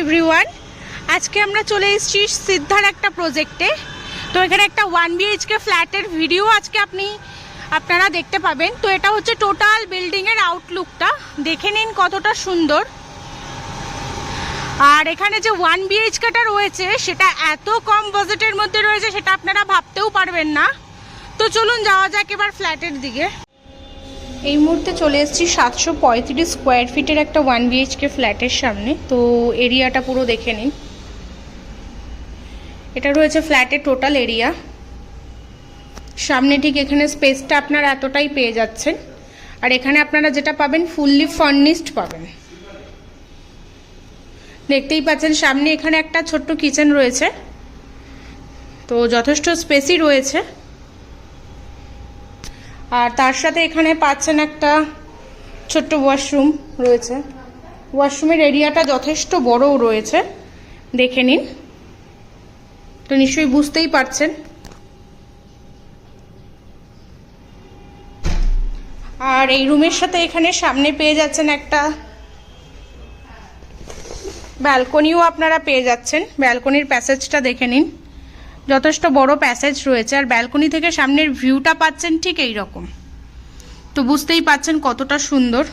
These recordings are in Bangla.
এভরিওয়ান, আজকে আমরা চলে এসেছি সিদ্ধার একটা প্রজেক্টে। তো এখানে একটা 1 BHK ফ্ল্যাটের ভিডিও আজকে আপনারা দেখতে পাবেন। তো এটা হচ্ছে টোটাল বিল্ডিংয়ের আউটলুকটা, দেখে নিন কতটা সুন্দর। আর এখানে যে 1 BHKটা রয়েছে সেটা এত কম বাজেটের মধ্যে রয়েছে সেটা আপনারা ভাবতেও পারবেন না। তো চলুন যাওয়া যাক এবার ফ্ল্যাটের দিকে। এই মুহূর্তে চলে এসেছি 735 স্কোয়ার ফিটের একটা 1 BHK ফ্ল্যাটের সামনে। তো এরিয়াটা পুরো দেখে নিন। এটা রয়েছে ফ্ল্যাটের টোটাল এরিয়া। সামনে ঠিক এখানে স্পেসটা আপনারা এতটাই পেয়ে যাচ্ছেন। আর এখানে আপনারা যেটা পাবেন ফুললি ফার্নিশড পাবেন। দেখতেই পাচ্ছেন সামনে এখানে একটা ছোট্ট কিচেন রয়েছে, তো যথেষ্ট স্পেসই রয়েছে। আর তার সাথে এখানে পাচ্ছেন একটা ছোট্ট ওয়াশরুম রয়েছে। ওয়াশরুমের এরিয়াটা যথেষ্ট বড়ও রয়েছে, দেখে নিন। তো নিশ্চয়ই বুঝতেই পারছেন। আর এই রুমের সাথে এখানে সামনে পেয়ে যাচ্ছেন একটা ব্যালকনিও আপনারা পেয়ে যাচ্ছেন। ব্যালকনির প্যাসেজটা দেখে নিন, যথেষ্ট বড় প্যাসেজ রয়েছে। আর ব্যালকনি থেকে সামনের ভিউটা পাচ্ছেন ঠিক এই রকম। তো বুঝতেই পাচ্ছেন কতটা সুন্দর।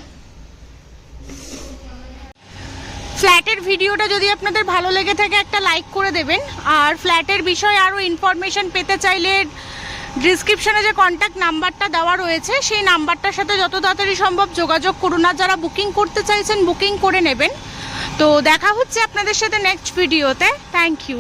ফ্ল্যাটের ভিডিওটা যদি আপনাদের ভালো লেগে থাকে একটা লাইক করে দেবেন। আর ফ্ল্যাটের বিষয়ে আরও ইনফরমেশন পেতে চাইলে ডিসক্রিপশনে যে কন্ট্যাক্ট নাম্বারটা দেওয়া রয়েছে সেই নাম্বারটার সাথে যত তাড়াতাড়ি সম্ভব যোগাযোগ করুন। আর যারা বুকিং করতে চাইছেন বুকিং করে নেবেন। তো দেখা হচ্ছে আপনাদের সাথে নেক্সট ভিডিওতে। Thank you.